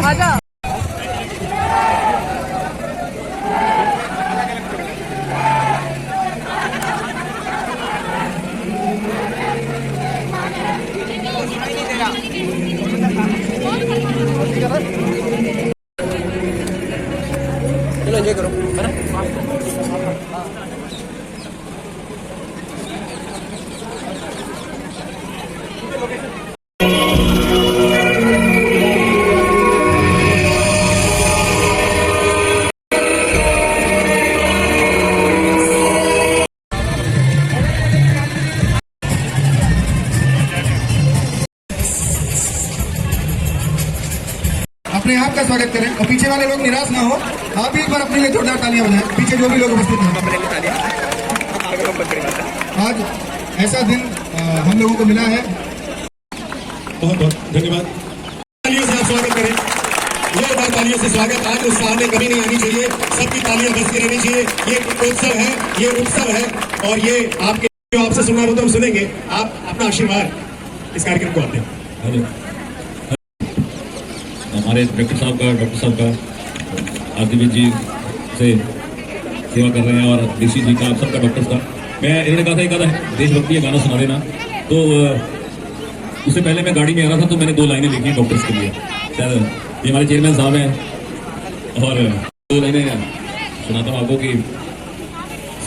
आजा। चलो एंजॉय करो, है ना? अपने आप का स्वागत करें और पीछे वाले लोग निराश ना हो। आप भी एक बार अपने लिए जोरदार तालियां बजाएं, पीछे जो भी लोग उपस्थित हैं। आज ऐसा दिन हम लोगों को मिला है। बहुत बहुत धन्यवाद। तालियों से आप स्वागत करें, जोरदार तालियों से स्वागत। आज उत्साह में कमी नहीं आनी चाहिए, सबकी तालियां बजती रहनी चाहिए। ये उत्सव है, ये उत्सव है और ये आपके जो आपसे सुनना हो तो हम सुनेंगे। आप अपना आशीर्वाद इस कार्यक्रम को आते हैं। हमारे डॉक्टर साहब का आदित्य जी से सेवा कर रहे हैं और ऋषि जी का, आप सबका डॉक्टर्स का। मैं इन्होंने कहा था एक आधा देशभक्ति का गाना सुना देना, तो उससे पहले मैं गाड़ी में आ रहा था तो मैंने 2 लाइनें लिखी हैं डॉक्टर्स के लिए। शायद ये हमारे चेयरमैन साहब हैं और 2 लाइनें सुनाता हूँ आपको कि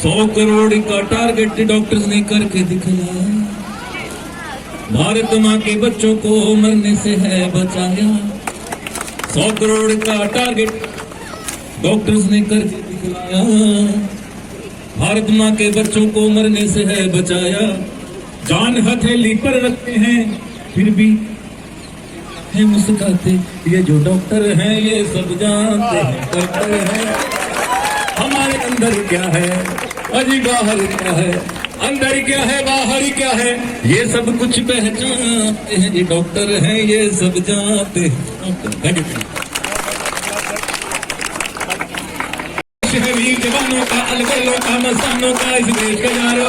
100 करोड़ का टारगेट डॉक्टर्स ने करके दिखाया, भारत माँ के बच्चों को मरने से है बचाया। 100 करोड़ का टारगेट डॉक्टर्स ने करके दिखलाया, भारत माँ के बच्चों को मरने से है बचाया। जान हथेली पर रखते हैं फिर भी है मुस्कुराते, ये जो डॉक्टर हैं ये सब जानते हैं डॉक्टर हैं। हमारे अंदर क्या है अजी बाहर क्या है, अंदर क्या है बाहर क्या है, ये सब कुछ पहचानते हैं, ये डॉक्टर हैं ये सब जानते हैं। वीर जवानों का, अलगलों का, मसानों का, इस देश का यारो,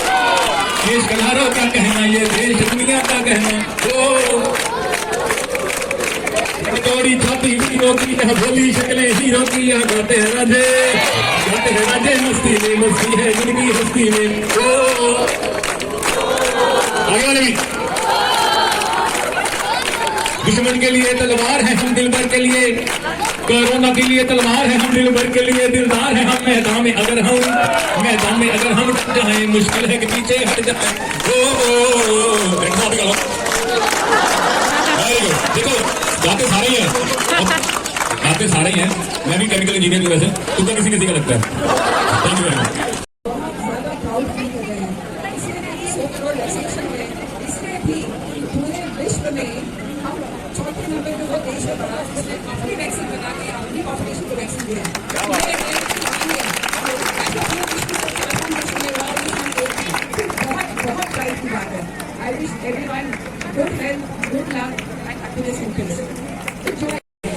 देश कलारों का कहना, ये देश दुनिया का कहना। थोड़ी छाती हीरो की, भोली शक्लें हीरो की, गाते हैं राजे मस्ती में, मस्ती है जिंदगी हस्ती में। आगे वाले भी दुश्मन के लिए तलवार है, हम दिल भर के लिए, कोरोना के लिए तलवार है, हम दिल भर के लिए दिलदार है। हम मैदान में अगर हम डट जाए, मुश्किल है कि पीछे हट जाए। देखो गाते सारे ही हैं, मैं भी केमिकल इंजीनियर की वजह से, तुमको किसी का लगता है। Thank you very much.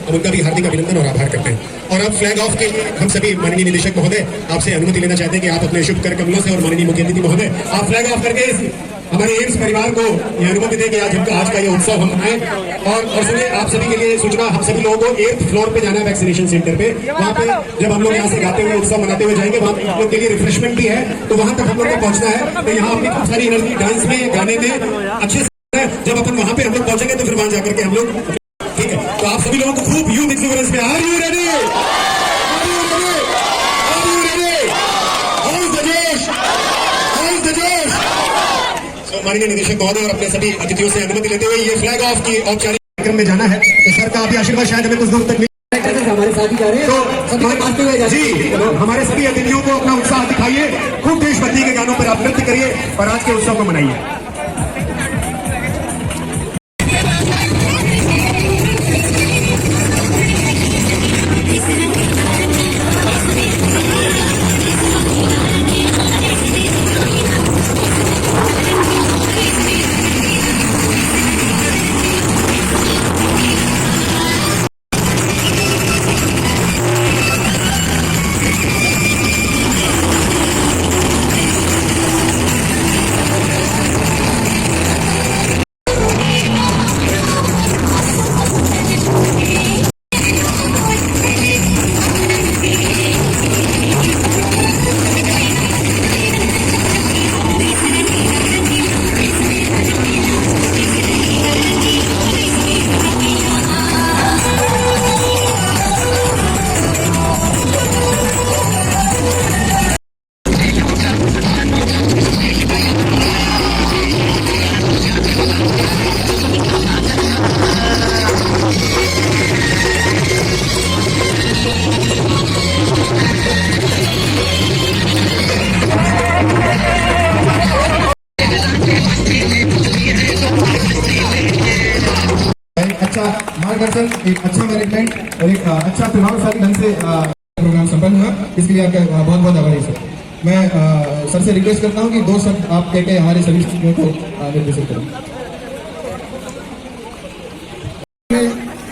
उनका भी हार्दिक अभिनंदन और आभार करते हैं। और अब फ्लैग ऑफ के लिए हम सभी माननीय निदेशक महोदय आपसे अनुमति लेना चाहते हैं कि आप अपने शुभ कर कमलों से और माननीय मुख्य अतिथि महोदय आप फ्लैग ऑफ करके हमारे एम्स परिवार को यह अनुमति दें कि आज का ये उत्सव हम मनाएं। और सुनिए, आप सभी के लिए सूचना, हम सभी लोगों को 8th फ्लोर पे जाना है वैक्सीनेशन सेंटर पे। वहाँ पे जब हम लोग यहाँ से गाते हुए उत्सव मनाते हुए जाएंगे, वहाँ आप लोग के लिए रिफ्रेशमेंट भी है, तो वहाँ तक हम लोग को पहुँचना है। तो यहाँ अपनी खूब सारी एनर्जी डांस में, गाने में अच्छे से, जब अपन वहाँ पे हम लोग पहुंचेंगे तो फिर वहाँ जाकर के हम लोग, ठीक है। तो आप सभी लोगों को खूब यूथ एक्सपीरियंस में, आर यू रेडी? माननीय निदेशक महोदय और अपने सभी अतिथियों से अनुमति लेते हुए ये फ्लैग ऑफ की औपचारिक कार्यक्रम में जाना है। तो सर का अभी आशीर्वाद शायद हमें कुछ दूर तक हमारे साथ ही जा रहे हैं, तो सभी जी हमारे सभी अतिथियों को अपना उत्साह दिखाइए, खूब देशभक्ति के गानों पर आप नृत्य करिए और आज के उत्सव को मनाइए। एक अच्छा मैनेजमेंट और एक अच्छा प्रभावशाली ढंग से प्रोग्राम संपन्न हुआ। इसके लिए आपका बहुत बहुत आभारी सर। मैं सर से रिक्वेस्ट करता हूँ कि 2 शब्द आप कह के हमारे सभी स्टूडेंटों को निर्देशित करें।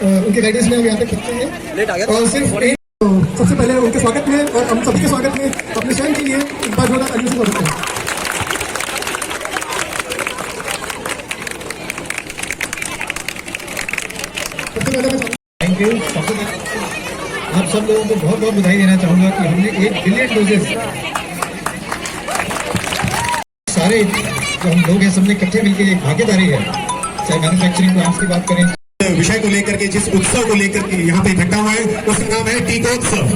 उनके गाइडेंस में हम यहाँ तक पहुंचे हैं लेट आ गया और सिर्फ सबसे पहले उनके स्वागत में और हम सभी के स्वागत में अपने स्वयं के लिए एक बार जोरदार तालियों से स्वागत करें। सबसे पहले मैं थैंक यू। सबसे पहले आप सब लोगों को बहुत बहुत बधाई देना चाहूंगा कि हमने 1 बिलियन डोजेस सारे जो हम लोग हैं सबने इकट्ठे मिलकर एक भागीदारी है, चाहे मैन्युफैक्चरिंग प्लांट्स की बात करें। विषय को लेकर के जिस उत्सव को लेकर के यहाँ पे इकट्ठा हुआ है उसका नाम है टीकोत्सव।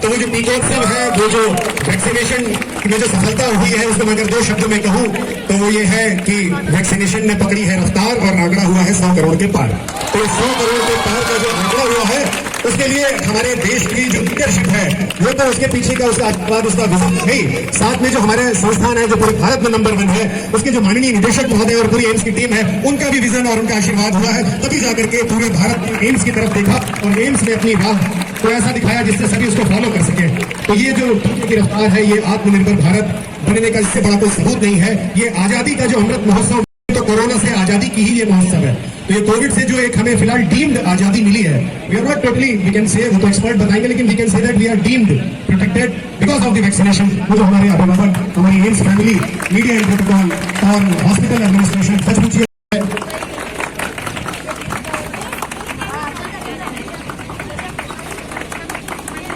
तो वो जो टीकोत्सव है, वो जो वैक्सीनेशन में जो सफलता हुई है, उसको मैं अगर 2 शब्दों में कहूँ तो वो ये है कि वैक्सीनेशन ने पकड़ी है रफ्तार और आंकड़ा हुआ है 100 करोड़ के पार। तो 100 करोड़ के पार का जो आंकड़ा हुआ है उसके लिए हमारे देश की जो लीडरशिप है वो तो उसके पीछे का उसका आशीर्वाद उसका विजन नहीं, साथ में जो हमारे संस्थान है जो पूरे भारत में नंबर 1 है उसके जो माननीय निदेशक महोदय और पूरी एम्स की टीम है उनका भी विजन और उनका आशीर्वाद हुआ है, तभी जाकर के पूरे भारत ने एम्स की तरफ देखा और एम्स ने अपनी राह को ऐसा दिखाया जिससे सभी उसको फॉलो कर सके। तो ये जो की रफ्तार है, ये आत्मनिर्भर भारत बनने का इससे बड़ा कोई सबूत नहीं है। ये आजादी का जो अमृत महोत्सव, तो कोरोना से आजादी की ही ये महोत्सव है। तो ये कोविड से जो एक हमें फिलहाल डीम्ड आजादी मिली है, we are not totally, we can say, वो तो एक्सपर्ट बताएंगे, लेकिन we can say that we are deemed protected because of the vaccination. वो जो हमारे अभिभावक, हमारी AIIMS family, media and protocol और हॉस्पिटल एडमिनिस्ट्रेशन सचमुच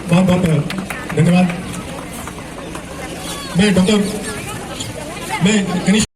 बहुत बहुत धन्यवाद। मैं कनिष्ठ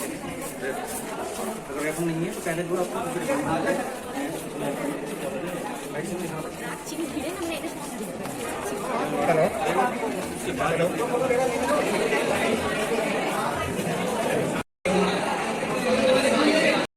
अगर रेफर नहीं है तो पहले जो आपको हेलो हेलो